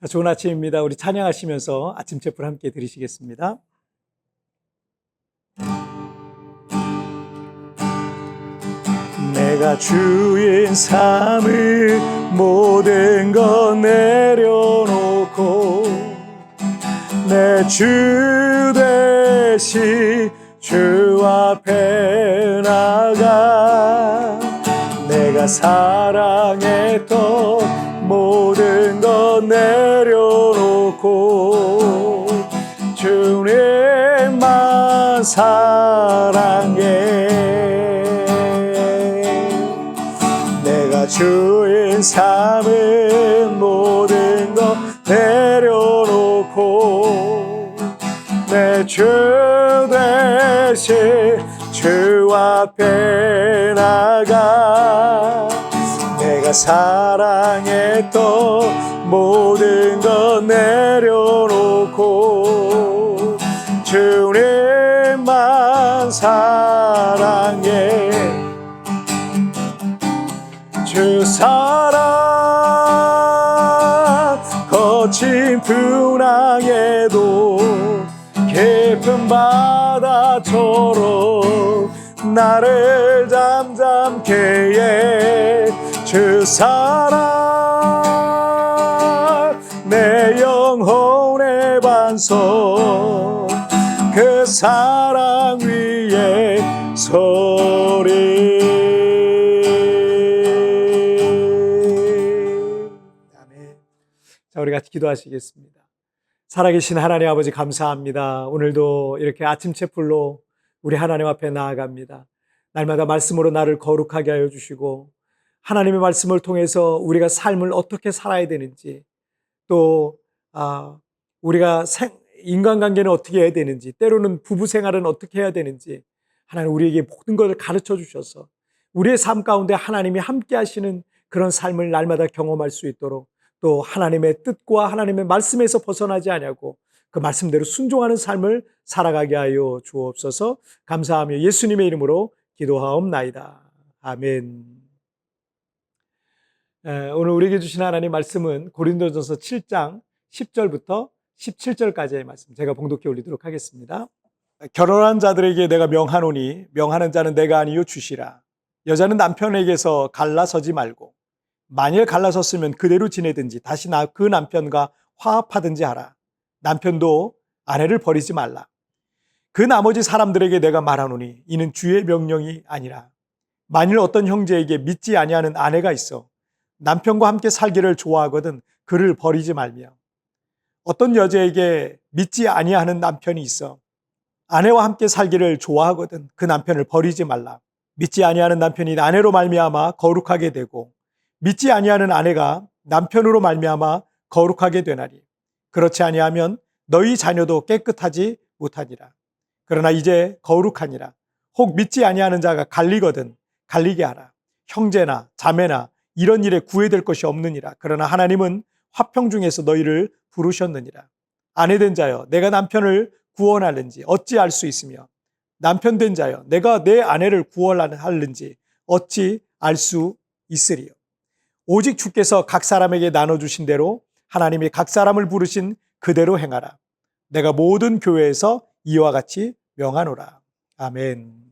좋은 아침입니다. 우리 찬양하시면서 아침 촛불 함께 드리시겠습니다. 내가 주인 삼을 모든 것 내려놓고 내 주 대신 주 앞에 나가 내가 사랑했던 모든 것 내려놓고 주님만 사랑해. 내가 주인 삼은 모든 것 내려놓고 내 주 대신 주 앞에 나가 내가 사랑했던 모든 것 내려놓고 주님만 사랑해. 주 사랑 거친 풍랑에도 깊은 바다처럼 나를 잠잠케 해. 주 사랑 내 영혼의 반석 그 사랑 위에 서리. 아멘. 자, 우리 같이 기도하시겠습니다. 살아계신 하나님 아버지 감사합니다. 오늘도 이렇게 아침 촛불로 우리 하나님 앞에 나아갑니다. 날마다 말씀으로 나를 거룩하게 하여 주시고 하나님의 말씀을 통해서 우리가 삶을 어떻게 살아야 되는지 또 우리가 인간관계는 어떻게 해야 되는지 때로는 부부 생활은 어떻게 해야 되는지 하나님 우리에게 모든 것을 가르쳐 주셔서 우리의 삶 가운데 하나님이 함께 하시는 그런 삶을 날마다 경험할 수 있도록 또 하나님의 뜻과 하나님의 말씀에서 벗어나지 아니하고 그 말씀대로 순종하는 삶을 살아가게 하여 주옵소서. 감사하며 예수님의 이름으로 기도하옵나이다. 아멘. 오늘 우리에게 주신 하나님 말씀은 고린도전서 7장 10절부터 17절까지의 말씀 제가 봉독해 올리도록 하겠습니다. 결혼한 자들에게 내가 명하노니 명하는 자는 내가 아니요 주시라. 여자는 남편에게서 갈라서지 말고 만일 갈라섰으면 그대로 지내든지 다시 그 남편과 화합하든지 하라. 남편도 아내를 버리지 말라. 그 나머지 사람들에게 내가 말하노니 이는 주의 명령이 아니라 만일 어떤 형제에게 믿지 아니하는 아내가 있어 남편과 함께 살기를 좋아하거든 그를 버리지 말며 어떤 여자에게 믿지 아니하는 남편이 있어 아내와 함께 살기를 좋아하거든 그 남편을 버리지 말라. 믿지 아니하는 남편이 아내로 말미암아 거룩하게 되고 믿지 아니하는 아내가 남편으로 말미암아 거룩하게 되나니 그렇지 아니하면 너희 자녀도 깨끗하지 못하니라. 그러나 이제 거룩하니라. 혹 믿지 아니하는 자가 갈리거든 갈리게 하라. 형제나 자매나 이런 일에 구애될 것이 없느니라. 그러나 하나님은 화평 중에서 너희를 부르셨느니라. 아내된 자여 내가 남편을 구원하는지 어찌 알 수 있으며 남편 된 자여 내가 내 아내를 구원하는지 어찌 알 수 있으리요. 오직 주께서 각 사람에게 나눠주신 대로 하나님이 각 사람을 부르신 그대로 행하라. 내가 모든 교회에서 이와 같이 명하노라. 아멘.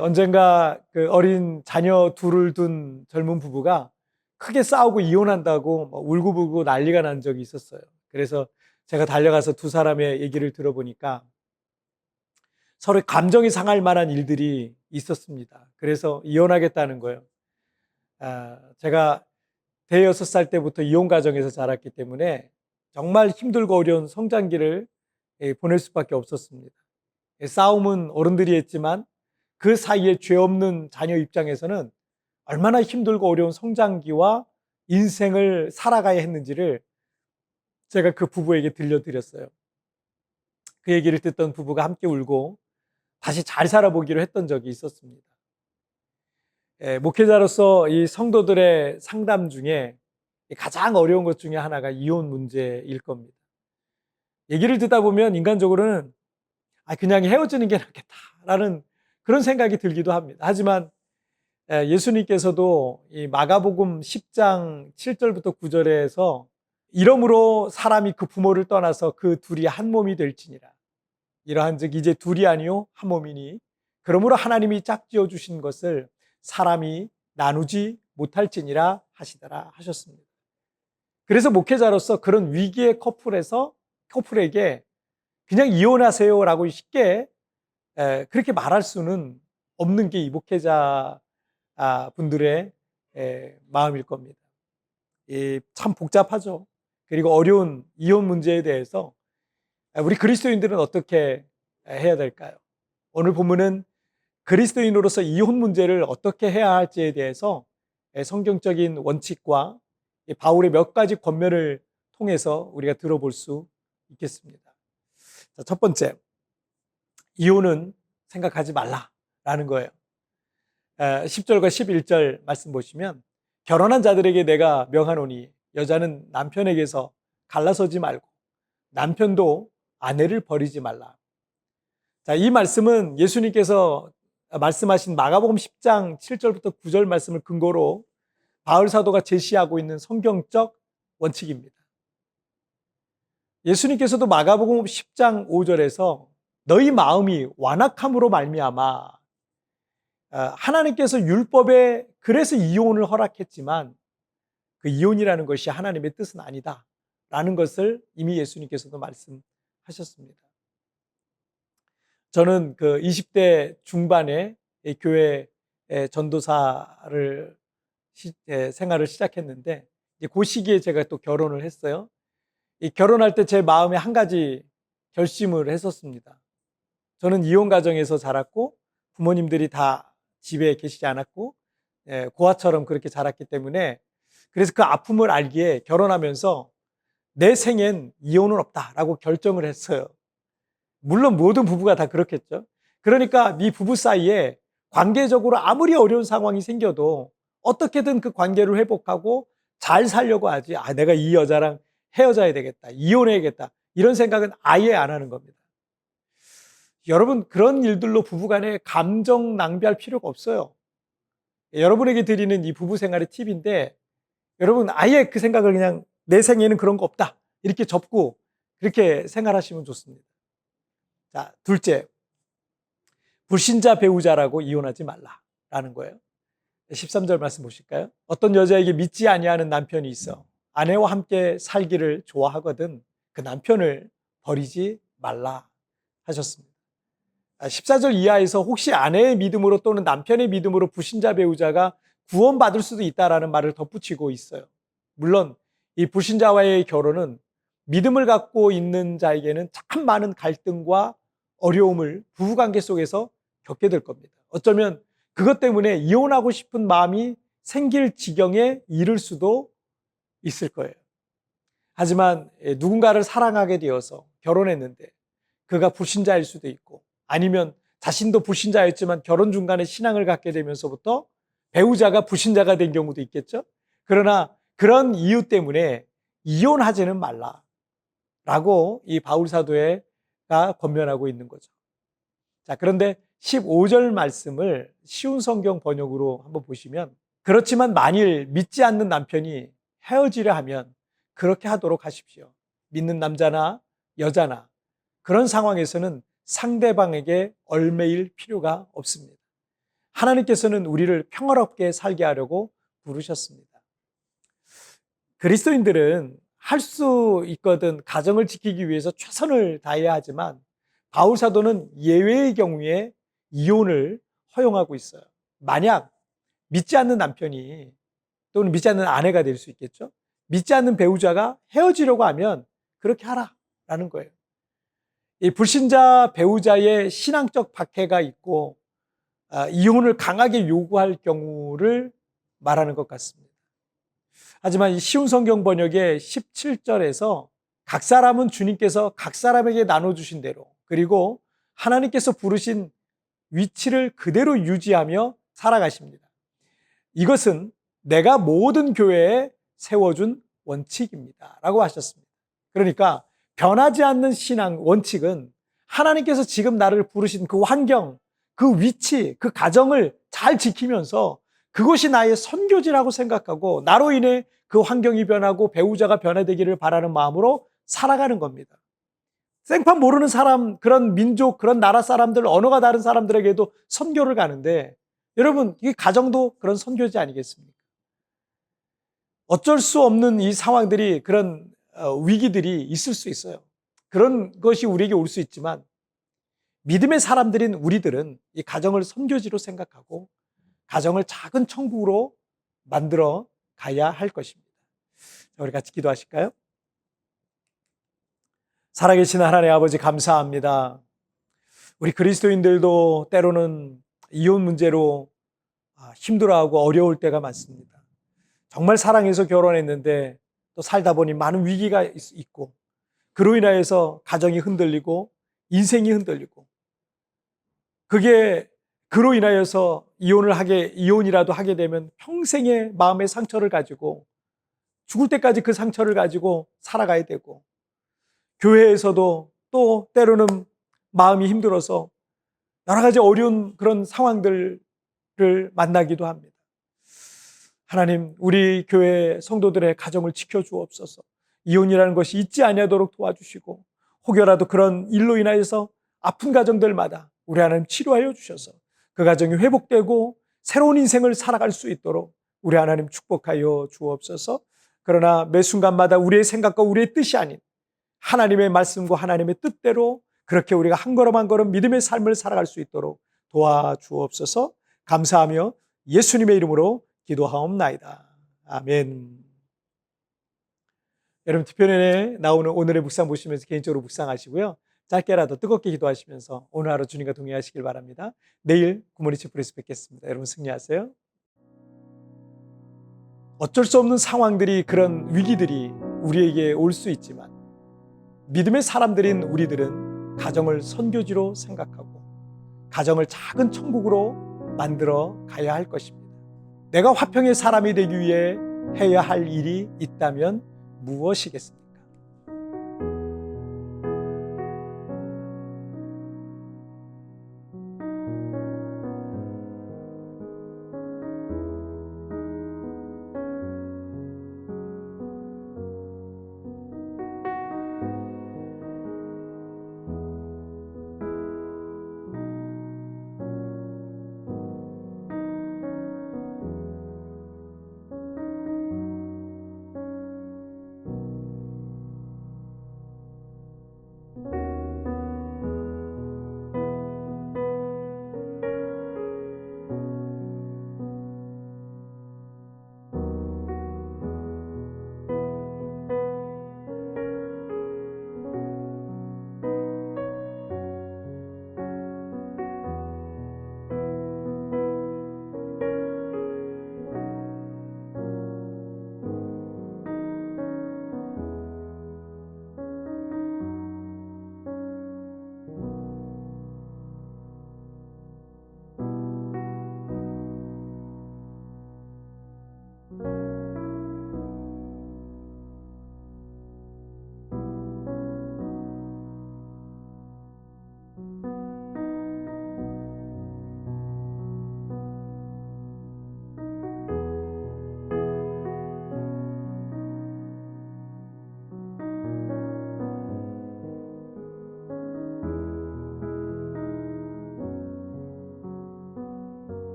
언젠가 그 어린 자녀 둘을 둔 젊은 부부가 크게 싸우고 이혼한다고 울고불고 난리가 난 적이 있었어요. 그래서 제가 달려가서 두 사람의 얘기를 들어보니까 서로 감정이 상할 만한 일들이 있었습니다. 그래서 이혼하겠다는 거예요. 제가 대여섯 살 때부터 이혼 가정에서 자랐기 때문에 정말 힘들고 어려운 성장기를 보낼 수밖에 없었습니다. 싸움은 어른들이 했지만 그 사이에 죄 없는 자녀 입장에서는 얼마나 힘들고 어려운 성장기와 인생을 살아가야 했는지를 제가 그 부부에게 들려드렸어요. 그 얘기를 듣던 부부가 함께 울고 다시 잘 살아보기로 했던 적이 있었습니다. 목회자로서 이 성도들의 상담 중에 가장 어려운 것 중에 하나가 이혼 문제일 겁니다. 얘기를 듣다 보면 인간적으로는 그냥 헤어지는 게 낫겠다라는 그런 생각이 들기도 합니다. 하지만 예수님께서도 이 마가복음 10장 7절부터 9절에서 이러므로 사람이 그 부모를 떠나서 그 둘이 한 몸이 될지니라. 이러한즉 이제 둘이 아니요 한 몸이니 그러므로 하나님이 짝지어 주신 것을 사람이 나누지 못할지니라 하시더라 하셨습니다. 그래서 목회자로서 그런 위기의 커플에게 그냥 이혼하세요라고 쉽게 그렇게 말할 수는 없는 게 이 목회자 분들의 마음일 겁니다. 참 복잡하죠. 그리고 어려운 이혼 문제에 대해서 우리 그리스도인들은 어떻게 해야 될까요? 오늘 본문은 그리스도인으로서 이혼 문제를 어떻게 해야 할지에 대해서 성경적인 원칙과 바울의 몇 가지 권면을 통해서 우리가 들어볼 수 있겠습니다. 자, 첫 번째, 이혼은 생각하지 말라라는 거예요. 10절과 11절 말씀 보시면 결혼한 자들에게 내가 명하노니 여자는 남편에게서 갈라서지 말고 남편도 아내를 버리지 말라. 자, 이 말씀은 예수님께서 말씀하신 마가복음 10장 7절부터 9절 말씀을 근거로 바울 사도가 제시하고 있는 성경적 원칙입니다. 예수님께서도 마가복음 10장 5절에서 너희 마음이 완악함으로 말미암아 하나님께서 율법에 그래서 이혼을 허락했지만 그 이혼이라는 것이 하나님의 뜻은 아니다 라는 것을 이미 예수님께서도 말씀하셨습니다. 저는 그 20대 중반에 교회 전도사를 생활을 시작했는데 그 시기에 제가 또 결혼을 했어요. 이 결혼할 때 제 마음에 한 가지 결심을 했었습니다. 저는 이혼 가정에서 자랐고 부모님들이 다 집에 계시지 않았고 고아처럼 그렇게 자랐기 때문에 그래서 그 아픔을 알기에 결혼하면서 내 생엔 이혼은 없다라고 결정을 했어요. 물론 모든 부부가 다 그렇겠죠. 그러니까 이 부부 사이에 관계적으로 아무리 어려운 상황이 생겨도 어떻게든 그 관계를 회복하고 잘 살려고 하지. 내가 이 여자랑 헤어져야 되겠다. 이혼해야겠다. 이런 생각은 아예 안 하는 겁니다. 여러분, 그런 일들로 부부간에 감정 낭비할 필요가 없어요. 여러분에게 드리는 이 부부 생활의 팁인데 여러분 아예 그 생각을 그냥 내 생에는 그런 거 없다. 이렇게 접고 그렇게 생활하시면 좋습니다. 자, 둘째, 불신자 배우자라고 이혼하지 말라라는 거예요. 13절 말씀 보실까요? 어떤 여자에게 믿지 아니하는 남편이 있어 아내와 함께 살기를 좋아하거든 그 남편을 버리지 말라 하셨습니다. 14절 이하에서 혹시 아내의 믿음으로 또는 남편의 믿음으로 불신자 배우자가 구원받을 수도 있다라는 말을 덧붙이고 있어요. 물론 이 불신자와의 결혼은 믿음을 갖고 있는 자에게는 참 많은 갈등과 어려움을 부부관계 속에서 겪게 될 겁니다. 어쩌면 그것 때문에 이혼하고 싶은 마음이 생길 지경에 이를 수도 있을 거예요. 하지만 누군가를 사랑하게 되어서 결혼했는데 그가 불신자일 수도 있고 아니면 자신도 불신자였지만 결혼 중간에 신앙을 갖게 되면서부터 배우자가 불신자가 된 경우도 있겠죠. 그러나 그런 이유 때문에 이혼하지는 말라라고 이 바울 사도가 권면하고 있는 거죠. 자, 그런데 15절 말씀을 쉬운 성경 번역으로 한번 보시면 그렇지만 만일 믿지 않는 남편이 헤어지려 하면 그렇게 하도록 하십시오. 믿는 남자나 여자나 그런 상황에서는 상대방에게 얽매일 필요가 없습니다. 하나님께서는 우리를 평화롭게 살게 하려고 부르셨습니다. 그리스도인들은 할 수 있거든 가정을 지키기 위해서 최선을 다해야 하지만 바울 사도는 예외의 경우에 이혼을 허용하고 있어요. 만약 믿지 않는 남편이 또는 믿지 않는 아내가 될 수 있겠죠. 믿지 않는 배우자가 헤어지려고 하면 그렇게 하라라는 거예요. 이 불신자 배우자의 신앙적 박해가 있고 이혼을 강하게 요구할 경우를 말하는 것 같습니다. 하지만 이 쉬운 성경 번역의 17절에서 각 사람은 주님께서 각 사람에게 나눠주신 대로 그리고 하나님께서 부르신 위치를 그대로 유지하며 살아가십니다. 이것은 내가 모든 교회에 세워준 원칙입니다 라고 하셨습니다. 그러니까 변하지 않는 신앙 원칙은 하나님께서 지금 나를 부르신 그 환경, 그 위치, 그 가정을 잘 지키면서 그것이 나의 선교지라고 생각하고 나로 인해 그 환경이 변하고 배우자가 변화되기를 바라는 마음으로 살아가는 겁니다. 생판 모르는 사람, 그런 민족, 그런 나라 사람들, 언어가 다른 사람들에게도 선교를 가는데 여러분, 이 가정도 그런 선교지 아니겠습니까? 어쩔 수 없는 이 상황들이 그런 위기들이 있을 수 있어요. 그런 것이 우리에게 올 수 있지만 믿음의 사람들인 우리들은 이 가정을 선교지로 생각하고 가정을 작은 천국으로 만들어 가야 할 것입니다. 자, 우리 같이 기도하실까요? 살아계신 하나님 아버지 감사합니다. 우리 그리스도인들도 때로는 이혼 문제로 힘들어하고 어려울 때가 많습니다. 정말 사랑해서 결혼했는데 또 살다 보니 많은 위기가 있고 그로 인하여서 가정이 흔들리고 인생이 흔들리고 그게 그로 인하여서 이혼이라도 하게 되면 평생의 마음의 상처를 가지고 죽을 때까지 그 상처를 가지고 살아가야 되고 교회에서도 또 때로는 마음이 힘들어서 여러 가지 어려운 그런 상황들을 만나기도 합니다. 하나님, 우리 교회 성도들의 가정을 지켜주옵소서. 이혼이라는 것이 있지 아니하도록 도와주시고 혹여라도 그런 일로 인하여서 아픈 가정들마다 우리 하나님 치료하여 주셔서 그 가정이 회복되고 새로운 인생을 살아갈 수 있도록 우리 하나님 축복하여 주옵소서. 그러나 매 순간마다 우리의 생각과 우리의 뜻이 아닌 하나님의 말씀과 하나님의 뜻대로 그렇게 우리가 한 걸음 한 걸음 믿음의 삶을 살아갈 수 있도록 도와주옵소서. 감사하며 예수님의 이름으로 기도하옵나이다. 아멘. 여러분 특별회에 나오는 오늘의 묵상 보시면서 개인적으로 묵상하시고요. 짧게라도 뜨겁게 기도하시면서 오늘 하루 주님과 동행하시길 바랍니다. 내일 굿모닝 프레스 뵙겠습니다. 여러분 승리하세요. 어쩔 수 없는 상황들이 그런 위기들이 우리에게 올 수 있지만 믿음의 사람들인 우리들은 가정을 선교지로 생각하고 가정을 작은 천국으로 만들어 가야 할 것입니다. 내가 화평의 사람이 되기 위해 해야 할 일이 있다면 무엇이겠습니까?